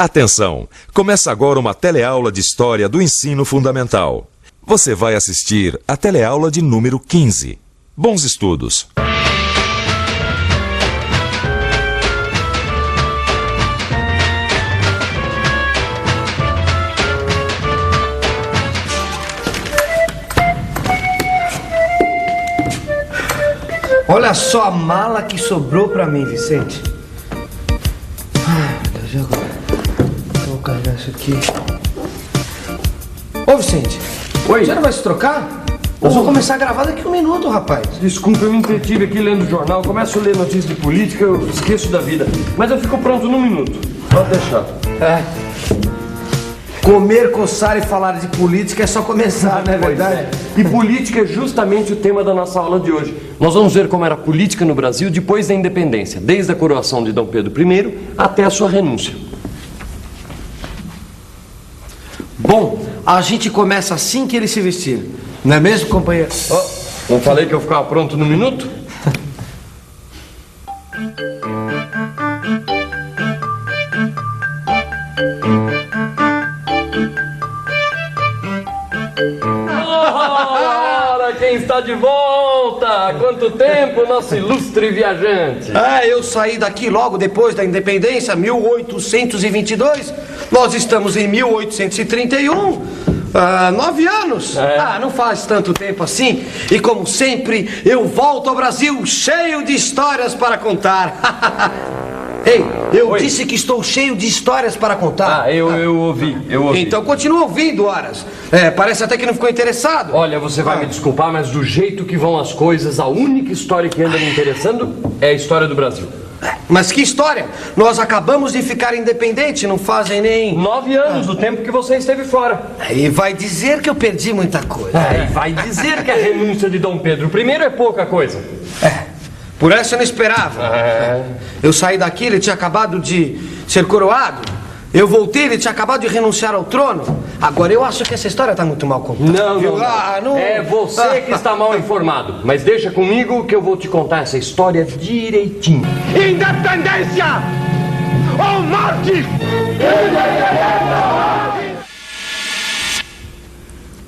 Atenção! Começa agora uma teleaula de História do Ensino Fundamental. Você vai assistir a teleaula de número 15. Bons estudos! Olha só a mala que sobrou pra mim, Vicente. Ai, meu Deus, e agora? Vou carregar isso aqui. Ô, Vicente. Oi. Você não vai se trocar? Nós vamos começar a gravar daqui a um minuto, rapaz. Desculpa, eu me entretive aqui lendo o jornal. Começo a ler notícias de política, eu esqueço da vida. Mas eu fico pronto num minuto. Pode deixar. Comer, coçar e falar de política é só começar, não é verdade? E política é justamente o tema da nossa aula de hoje. Nós vamos ver como era a política no Brasil depois da independência, desde a coroação de Dom Pedro I até a sua renúncia. Bom, a gente começa assim que ele se vestir. Não é mesmo, companheiro? Oh, não falei que eu ficava pronto num minuto? Ora, quem está de volta? Há quanto tempo, nosso ilustre viajante? Eu saí daqui logo depois da independência, 1822. Nós estamos em 1831. 9 anos. Não faz tanto tempo assim. E como sempre, eu volto ao Brasil cheio de histórias para contar. Ei, eu disse que estou cheio de histórias para contar. Eu ouvi. Então continua ouvindo, Horas. Parece até que não ficou interessado. Olha, você vai me desculpar, mas do jeito que vão as coisas, a única história que anda me interessando é a história do Brasil. Mas que história? Nós acabamos de ficar independentes, não fazem nem... 9 anos, do tempo que você esteve fora. E vai dizer que eu perdi muita coisa. E vai dizer que a renúncia de Dom Pedro I é pouca coisa. Por essa eu não esperava. Eu saí daqui, ele tinha acabado de ser coroado. Eu voltei, ele tinha acabado de renunciar ao trono. Agora eu acho que essa história está muito mal contada. Não. É você que está mal informado. Mas deixa comigo que eu vou te contar essa história direitinho. Independência ou morte!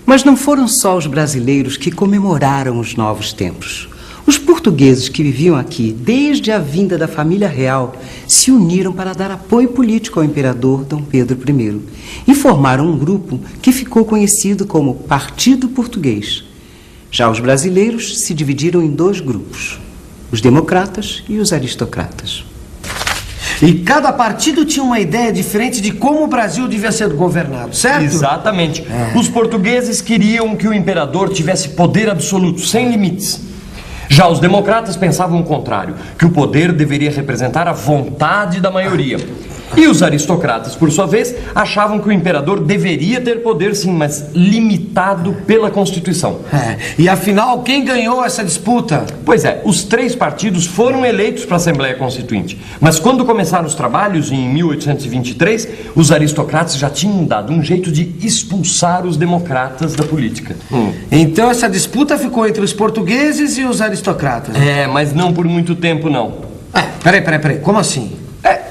Mas não foram só os brasileiros que comemoraram os novos tempos. Os portugueses que viviam aqui desde a vinda da família real se uniram para dar apoio político ao imperador Dom Pedro I e formaram um grupo que ficou conhecido como Partido Português. Já os brasileiros se dividiram em 2 grupos, os democratas e os aristocratas. E cada partido tinha uma ideia diferente de como o Brasil devia ser governado, certo? Exatamente. Os portugueses queriam que o imperador tivesse poder absoluto, sem limites. Já os democratas pensavam o contrário, que o poder deveria representar a vontade da maioria. E os aristocratas, por sua vez, achavam que o imperador deveria ter poder sim, mas limitado pela Constituição. E afinal, quem ganhou essa disputa? Pois é, os 3 partidos foram eleitos para a Assembleia Constituinte. Mas quando começaram os trabalhos, em 1823, os aristocratas já tinham dado um jeito de expulsar os democratas da política. Então essa disputa ficou entre os portugueses e os aristocratas. Mas não por muito tempo, não. Peraí, como assim?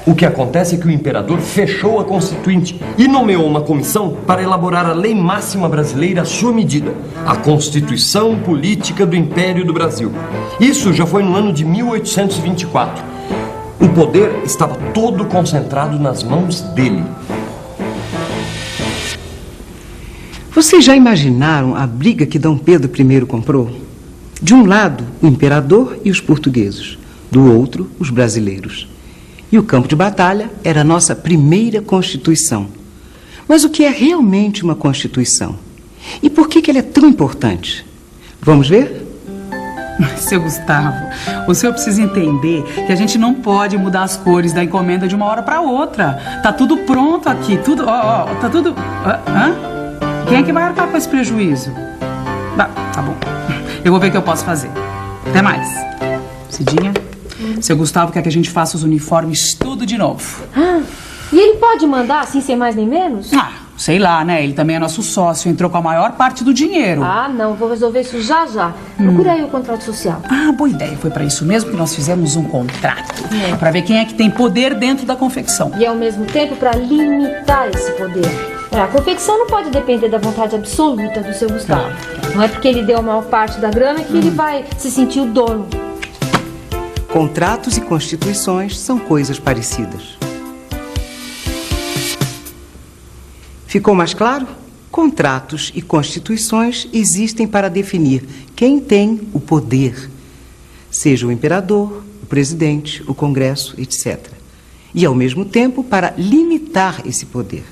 O que acontece é que o imperador fechou a Constituinte e nomeou uma comissão para elaborar a lei máxima brasileira à sua medida, a Constituição Política do Império do Brasil. Isso já foi no ano de 1824. O poder estava todo concentrado nas mãos dele. Vocês já imaginaram a briga que Dom Pedro I comprou? De um lado, o imperador e os portugueses, do outro, os brasileiros. E o campo de batalha era a nossa primeira Constituição. Mas o que é realmente uma Constituição? E por que ela é tão importante? Vamos ver? Seu Gustavo, o senhor precisa entender que a gente não pode mudar as cores da encomenda de uma hora para outra. Tá tudo pronto aqui, tudo, tá tudo... Quem é que vai arcar com esse prejuízo? Tá bom, eu vou ver o que eu posso fazer. Até mais. Cidinha, seu Gustavo quer que a gente faça os uniformes tudo de novo. E ele pode mandar assim, sem mais nem menos? sei lá, né? Ele também é nosso sócio, entrou com a maior parte do dinheiro. Ah, não, vou resolver isso já. Procura aí o contrato social. Ah, boa ideia. Foi pra isso mesmo que nós fizemos um contrato. Pra ver quem é que tem poder dentro da confecção. E ao mesmo tempo pra limitar esse poder. A confecção não pode depender da vontade absoluta do seu Gustavo. Não é porque ele deu a maior parte da grana que ele vai se sentir o dono. Contratos e constituições são coisas parecidas. Ficou mais claro? Contratos e constituições existem para definir quem tem o poder, seja o imperador, o presidente, o Congresso, etc. E, ao mesmo tempo, para limitar esse poder.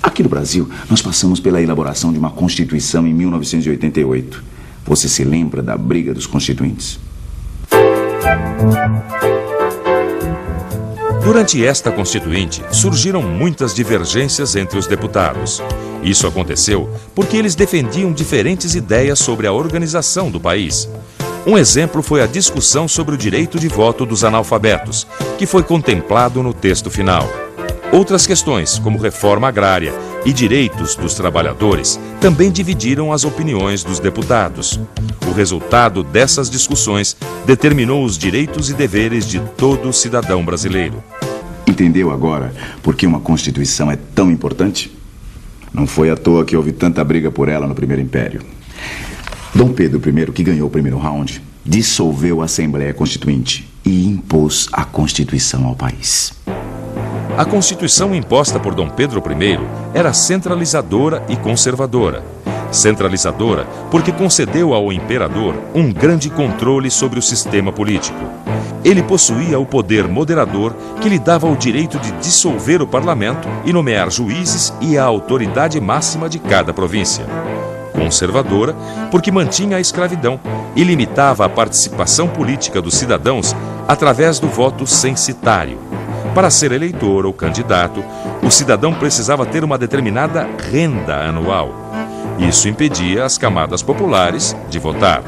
Aqui no Brasil, nós passamos pela elaboração de uma Constituição em 1988. Você se lembra da briga dos constituintes? Durante esta Constituinte, surgiram muitas divergências entre os deputados. Isso aconteceu porque eles defendiam diferentes ideias sobre a organização do país. Um exemplo foi a discussão sobre o direito de voto dos analfabetos, que foi contemplado no texto final. Outras questões, como reforma agrária e direitos dos trabalhadores, também dividiram as opiniões dos deputados. O resultado dessas discussões determinou os direitos e deveres de todo cidadão brasileiro. Entendeu agora por que uma Constituição é tão importante? Não foi à toa que houve tanta briga por ela no Primeiro Império. Dom Pedro I, que ganhou o primeiro round, dissolveu a Assembleia Constituinte e impôs a Constituição ao país. A Constituição imposta por Dom Pedro I era centralizadora e conservadora. Centralizadora porque concedeu ao imperador um grande controle sobre o sistema político. Ele possuía o poder moderador que lhe dava o direito de dissolver o parlamento e nomear juízes e a autoridade máxima de cada província. Conservadora porque mantinha a escravidão e limitava a participação política dos cidadãos através do voto censitário. Para ser eleitor ou candidato, o cidadão precisava ter uma determinada renda anual. Isso impedia as camadas populares de votar.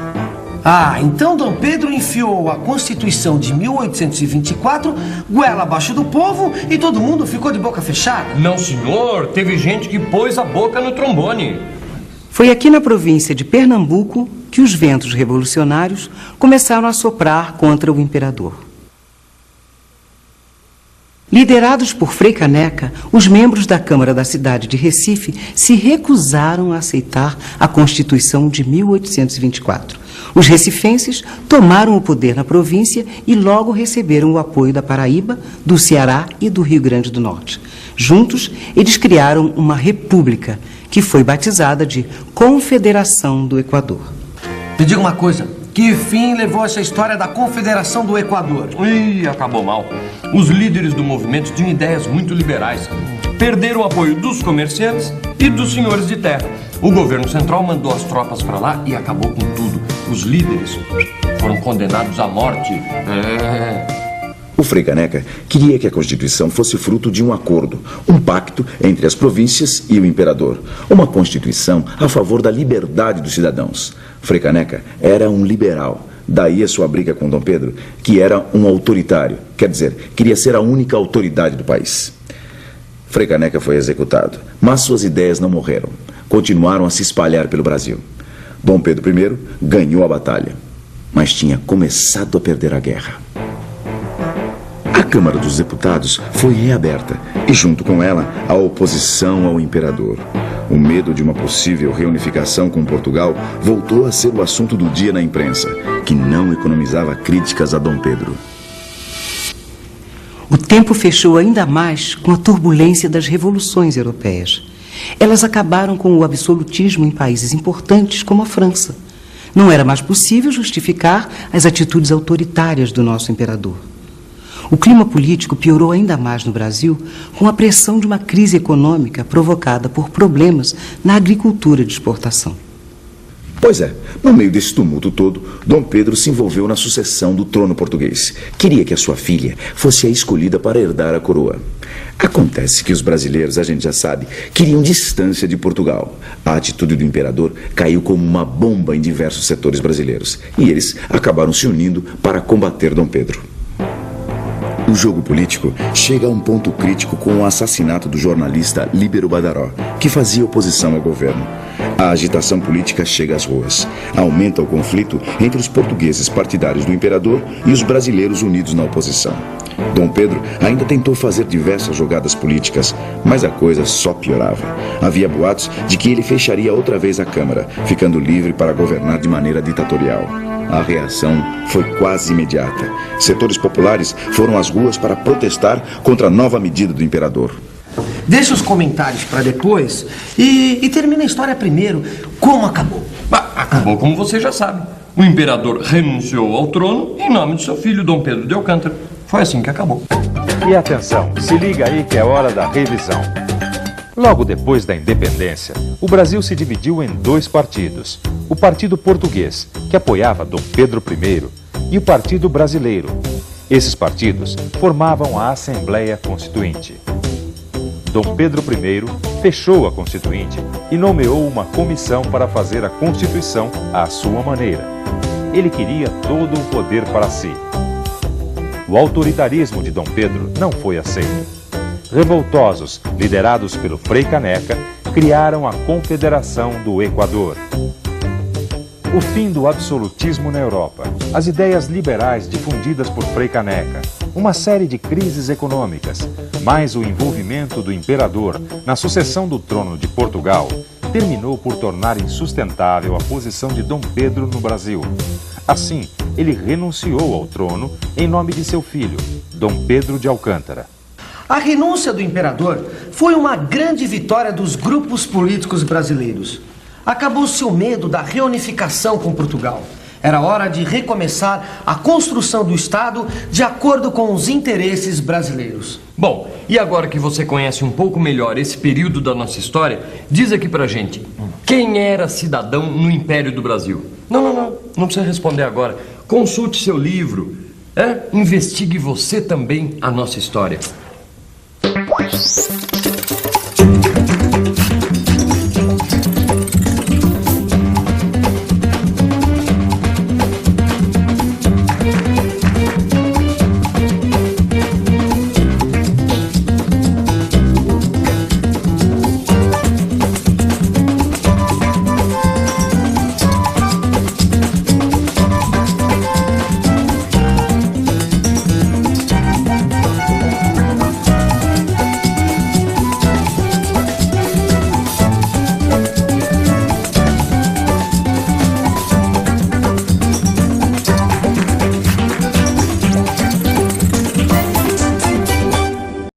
Ah, então Dom Pedro enfiou a Constituição de 1824 goela abaixo do povo e todo mundo ficou de boca fechada? Não, senhor. Teve gente que pôs a boca no trombone. Foi aqui na província de Pernambuco que os ventos revolucionários começaram a soprar contra o imperador. Liderados por Frei Caneca, os membros da Câmara da cidade de Recife se recusaram a aceitar a Constituição de 1824. Os recifenses tomaram o poder na província e logo receberam o apoio da Paraíba, do Ceará e do Rio Grande do Norte. Juntos, eles criaram uma república, que foi batizada de Confederação do Equador. Me diga uma coisa, que fim levou essa história da Confederação do Equador? Ih, acabou mal. Os líderes do movimento tinham ideias muito liberais. Perderam o apoio dos comerciantes e dos senhores de terra. O governo central mandou as tropas para lá e acabou com tudo. Os líderes foram condenados à morte. O Frei Caneca queria que a Constituição fosse fruto de um acordo, um pacto entre as províncias e o imperador. Uma Constituição a favor da liberdade dos cidadãos. Frei Caneca era um liberal. Daí a sua briga com Dom Pedro, que era um autoritário. Quer dizer, queria ser a única autoridade do país. Frei Caneca foi executado, mas suas ideias não morreram. Continuaram a se espalhar pelo Brasil. Dom Pedro I ganhou a batalha, mas tinha começado a perder a guerra. A Câmara dos Deputados foi reaberta e, junto com ela, a oposição ao imperador. O medo de uma possível reunificação com Portugal voltou a ser o assunto do dia na imprensa, que não economizava críticas a Dom Pedro. O tempo fechou ainda mais com a turbulência das revoluções europeias. Elas acabaram com o absolutismo em países importantes como a França. Não era mais possível justificar as atitudes autoritárias do nosso imperador. O clima político piorou ainda mais no Brasil com a pressão de uma crise econômica provocada por problemas na agricultura de exportação. Pois é, no meio desse tumulto todo, Dom Pedro se envolveu na sucessão do trono português. Queria que a sua filha fosse a escolhida para herdar a coroa. Acontece que os brasileiros, a gente já sabe, queriam distância de Portugal. A atitude do imperador caiu como uma bomba em diversos setores brasileiros. E eles acabaram se unindo para combater Dom Pedro. O jogo político chega a um ponto crítico com o assassinato do jornalista Líbero Badaró, que fazia oposição ao governo. A agitação política chega às ruas. Aumenta o conflito entre os portugueses partidários do imperador e os brasileiros unidos na oposição. Dom Pedro ainda tentou fazer diversas jogadas políticas, mas a coisa só piorava. Havia boatos de que ele fecharia outra vez a Câmara, ficando livre para governar de maneira ditatorial. A reação foi quase imediata. Setores populares foram às ruas para protestar contra a nova medida do imperador. Deixa os comentários para depois e termina a história primeiro. Como acabou? Acabou como você já sabe. O imperador renunciou ao trono em nome de seu filho, Dom Pedro de Alcântara. Foi assim que acabou. E atenção, se liga aí que é hora da revisão. Logo depois da independência, o Brasil se dividiu em dois partidos. O Partido Português, que apoiava Dom Pedro I, e o Partido Brasileiro. Esses partidos formavam a Assembleia Constituinte. Dom Pedro I fechou a Constituinte e nomeou uma comissão para fazer a Constituição à sua maneira. Ele queria todo o poder para si. O autoritarismo de Dom Pedro não foi aceito. Revoltosos, liderados pelo Frei Caneca, criaram a Confederação do Equador. O fim do absolutismo na Europa, as ideias liberais difundidas por Frei Caneca, uma série de crises econômicas, mais o envolvimento do imperador na sucessão do trono de Portugal, terminou por tornar insustentável a posição de Dom Pedro no Brasil. Assim, ele renunciou ao trono em nome de seu filho, Dom Pedro de Alcântara. A renúncia do imperador foi uma grande vitória dos grupos políticos brasileiros. Acabou-se o medo da reunificação com Portugal. Era hora de recomeçar a construção do Estado de acordo com os interesses brasileiros. Bom, e agora que você conhece um pouco melhor esse período da nossa história, diz aqui pra gente, quem era cidadão no Império do Brasil? Não precisa responder agora. Consulte seu livro, investigue você também a nossa história.